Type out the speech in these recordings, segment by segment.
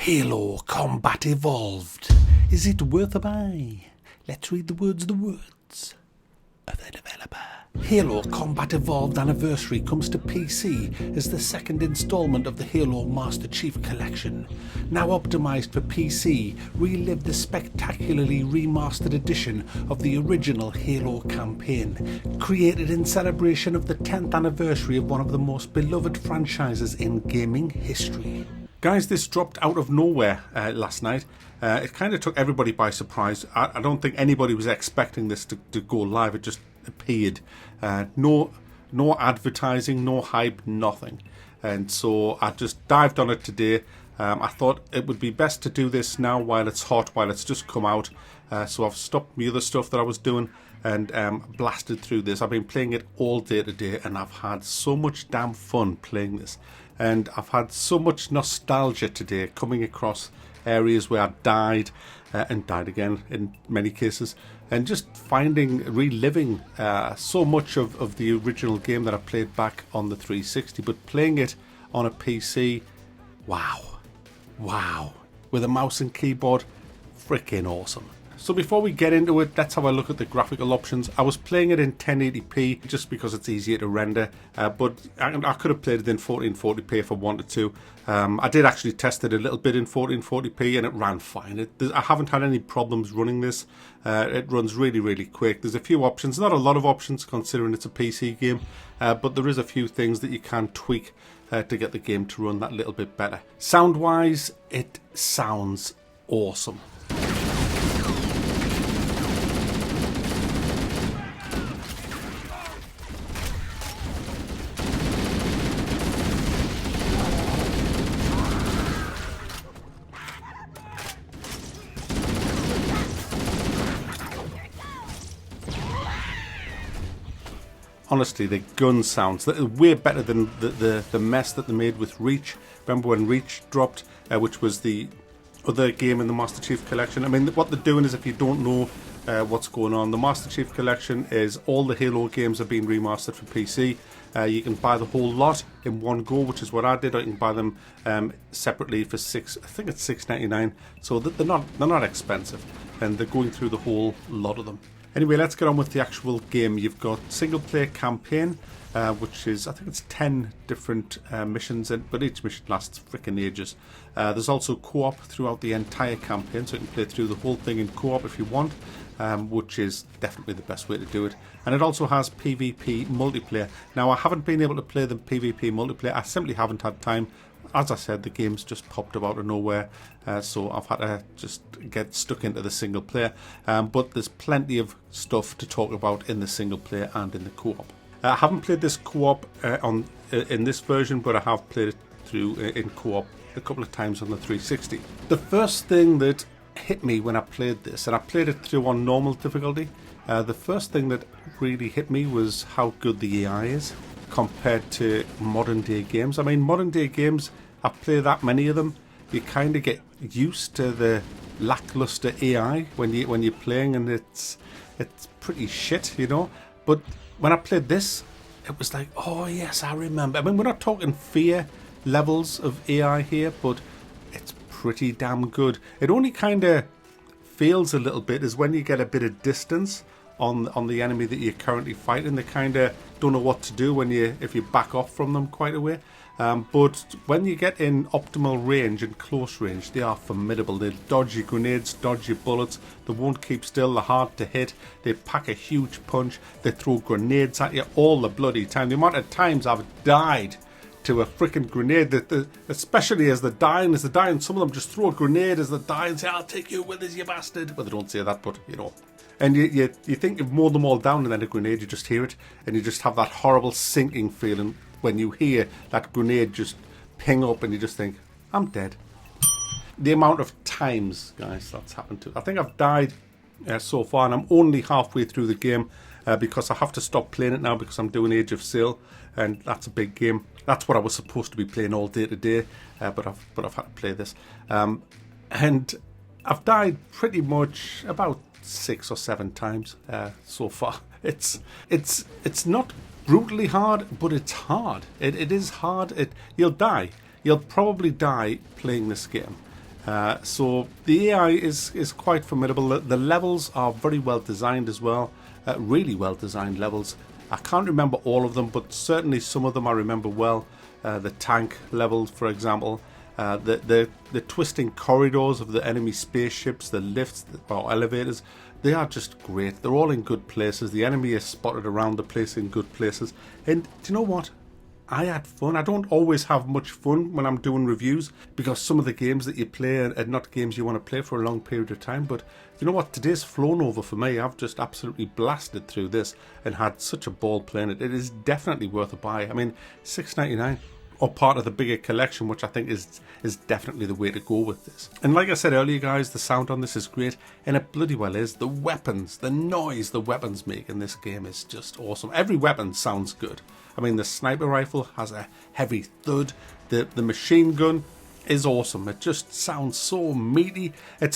Halo Combat Evolved. Is it worth a buy? Let's read the words of the developer. Halo Combat Evolved Anniversary comes to PC as the second installment of the Halo Master Chief Collection. Now optimised for PC, relive the spectacularly remastered edition of the original Halo campaign, created in celebration of the 10th anniversary of one of the most beloved franchises in gaming history. Guys, this dropped out of nowhere last night. It kind of took everybody by surprise. I don't think anybody was expecting this to go live. It just appeared. No advertising, no hype, nothing. And so I just dived on it today. I thought it would be best to do this now while it's hot, while it's just come out. So I've stopped the other stuff that I was doing and blasted through this. I've been playing it all day today and I've had so much damn fun playing this. And I've had so much nostalgia today, coming across areas where I died and died again in many cases, and just reliving so much of the original game that I played back on the 360, but playing it on a PC, wow, with a mouse and keyboard, freaking awesome. So before we get into it, let's have a look at the graphical options. I was playing it in 1080p just because it's easier to render, but I could have played it in 1440p if I wanted to. I did actually test it a little bit in 1440p and it ran fine. I haven't had any problems running this. It runs really quick. There's a few options, not a lot of options considering it's a PC game, but there is a few things that you can tweak to get the game to run that little bit better. Sound-wise, it sounds awesome. Honestly, the gun sounds are way better than the mess that they made with Reach. Remember when Reach dropped, which was the other game in the Master Chief Collection? I mean, what they're doing is, if you don't know what's going on, the Master Chief Collection is all the Halo games are being remastered for PC. You can buy the whole lot in one go, which is what I did. Or you can buy them separately for $6.99. So they're not expensive, and they're going through the whole lot of them. Anyway, let's get on with the actual game. You've got single player campaign, which is, I think it's 10 different missions, but each mission lasts freaking ages. There's also co-op throughout the entire campaign, so you can play through the whole thing in co-op if you want, which is definitely the best way to do it. And it also has PvP multiplayer. Now, I haven't been able to play the PvP multiplayer. I simply haven't had time. As I said, the game's just popped up out of nowhere, so I've had to just get stuck into the single player. But there's plenty of stuff to talk about in the single player and in the co-op. I haven't played this co-op in this version, but I have played it through in co-op a couple of times on the 360. The first thing that hit me when I played this, and I played it through on normal difficulty, the first thing that really hit me was how good the AI is compared to modern day games. I mean, modern day games, I play that many of them, you kind of get used to the lackluster AI when you're playing, and it's pretty shit, you know. But when I played this, it was like, oh yes, I remember. I mean, we're not talking fear levels of AI here, but it's pretty damn good. It only kind of fails a little bit is when you get a bit of distance on the enemy that you're currently fighting. They kind of don't know what to do if you back off from them quite a way. But when you get in optimal range and close range, they are formidable. They dodge your grenades, dodge your bullets. They won't keep still. They're hard to hit. They pack a huge punch. They throw grenades at you all the bloody time. The amount of times I've died to a freaking grenade, especially as they're dying. Some of them just throw a grenade as they die and say, "I'll take you with us, you bastard." Well, they don't say that, but you know. And you think you've mowed them all down, and then a grenade, you just hear it, and you just have that horrible sinking feeling when you hear that grenade just ping up, and you just think, I'm dead. The amount of times, guys, that's happened to. I think I've died so far, and I'm only halfway through the game because I have to stop playing it now because I'm doing Age of Sail, and that's a big game. That's what I was supposed to be playing all day today, but I've had to play this. And I've died pretty much about 6 or 7 times so far. It's not brutally hard, but it's hard. It is hard. You'll die. You'll probably die playing this game. So the AI is quite formidable. The levels are very well designed as well, really well designed levels. I can't remember all of them, but certainly some of them I remember well. The tank levels, for example, the twisting corridors of the enemy spaceships, the lifts or elevators, they are just great. They're all in good places. The enemy is spotted around the place in good places. And do you know what? I had fun. I don't always have much fun when I'm doing reviews because some of the games that you play are not games you want to play for a long period of time. But you know what? Today's flown over for me. I've just absolutely blasted through this and had such a ball playing it. It is definitely worth a buy. I mean, $6.99 or part of the bigger collection, which I think is definitely the way to go with this. And like I said earlier, guys, the sound on this is great, and it bloody well is. The weapons, the noise the weapons make in this game is just awesome. Every weapon sounds good. I mean, the sniper rifle has a heavy thud. The machine gun is awesome. It just sounds so meaty. It's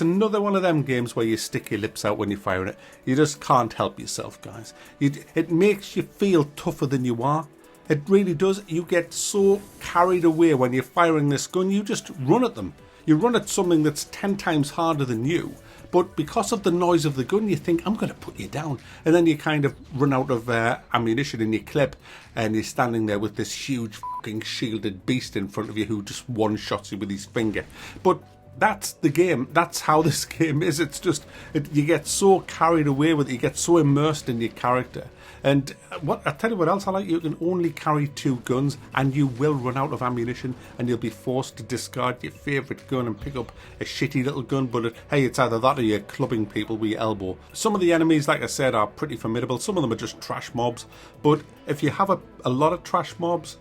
another one of them games where you stick your lips out when you're firing it. You just can't help yourself, guys. It makes you feel tougher than you are. It really does. You get so carried away when you're firing this gun, you just run at them. You run at something that's 10 times harder than you, but because of the noise of the gun, you think, I'm going to put you down. And then you kind of run out of ammunition in your clip, and you're standing there with this huge fucking shielded beast in front of you who just one-shots you with his finger. But that's the game. That's how this game is. It's just, you get so carried away with it. You get so immersed in your character. And I tell you what else I like, you can only carry 2 guns and you will run out of ammunition and you'll be forced to discard your favourite gun and pick up a shitty little gun. But hey, it's either that or you're clubbing people with your elbow. Some of the enemies, like I said, are pretty formidable. Some of them are just trash mobs. But if you have a lot of trash mobs,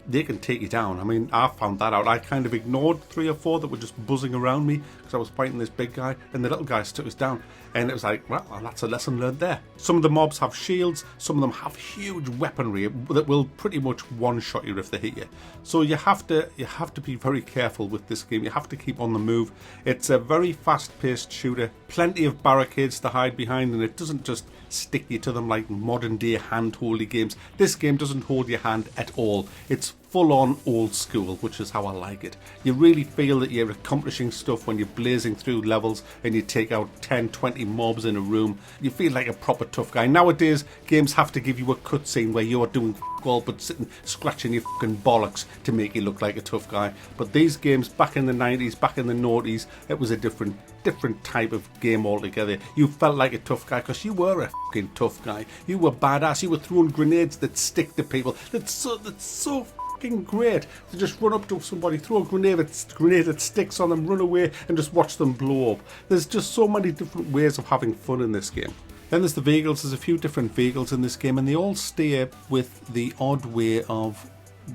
they can take you down. I mean, I found that out. I kind of ignored 3 or 4 that were just buzzing around me because I was fighting this big guy and the little guys took us down. And it was like, well, that's a lesson learned there. Some of the mobs have shields. Some of them have huge weaponry that will pretty much one-shot you if they hit you. So you have to be very careful with this game. You have to keep on the move. It's a very fast-paced shooter. Plenty of barricades to hide behind, and it doesn't just stick you to them like modern-day hand-holdy games. This game doesn't hold your hand at all. It's full-on old school, which is how I like it. You really feel that you're accomplishing stuff when you're blazing through levels and you take out 10, 20 mobs in a room. You feel like a proper tough guy. Nowadays, games have to give you a cutscene where you're doing all but sitting scratching your fucking bollocks to make you look like a tough guy. But these games back in the 90s, back in the noughties, it was a different type of game altogether. You felt like a tough guy because you were a fucking tough guy. You were badass. You were throwing grenades that stick to people. That's so fucking great to just run up to somebody, throw a grenade that sticks on them, run away and just watch them blow up. There's just so many different ways of having fun in this game. Then there's the vehicles. There's a few different vehicles in this game, and they all steer with the odd way of,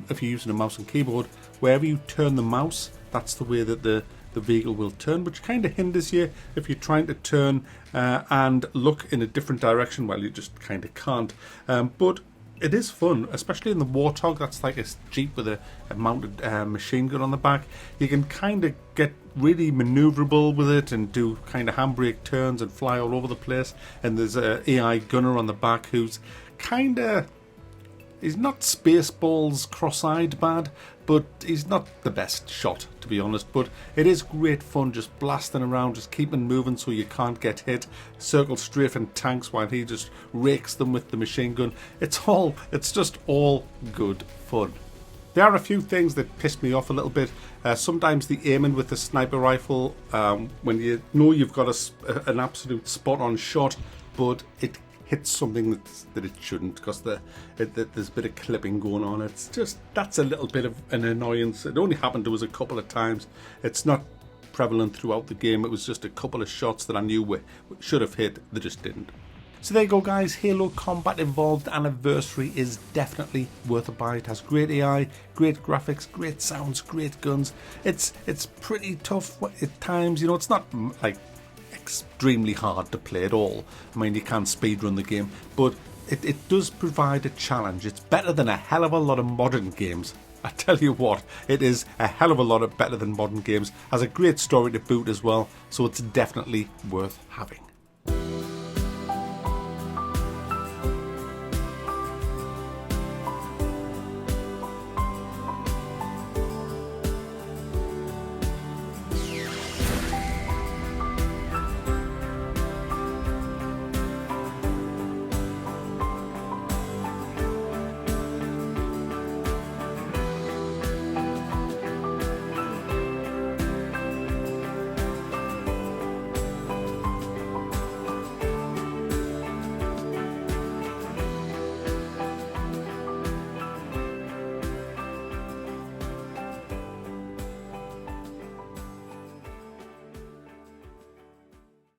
if you're using a mouse and keyboard, wherever you turn the mouse, that's the way that the vehicle will turn, which kind of hinders you if you're trying to turn and look in a different direction. Well, you just kind of can't. But it is fun, especially in the Warthog. That's like a Jeep with a mounted machine gun on the back. You can kind of get really maneuverable with it and do kind of handbrake turns and fly all over the place. And there's an AI gunner on the back who's kind of, he's not Spaceballs cross-eyed bad, but he's not the best shot, to be honest. But it is great fun just blasting around, just keeping moving so you can't get hit, circle strafing tanks while he just rakes them with the machine gun. It's just all good fun. There are a few things that piss me off a little bit. Sometimes the aiming with the sniper rifle, when you know you've got an absolute spot-on shot, but it hits something that it shouldn't because there's a bit of clipping going on. It's just, that's a little bit of an annoyance. It only happened to us a couple of times. It's not prevalent throughout the game. It was just a couple of shots that I knew should have hit, they just didn't. So there you go, guys. Halo Combat Evolved Anniversary is definitely worth a buy. It has great AI, great graphics, great sounds, great guns. It's pretty tough at times. You know, it's not like extremely hard to play at all. I mean, you can speedrun the game, but it does provide a challenge. It's better than a hell of a lot of modern games. I tell you what, it is a hell of a lot better than modern games. Has a great story to boot as well, so it's definitely worth having.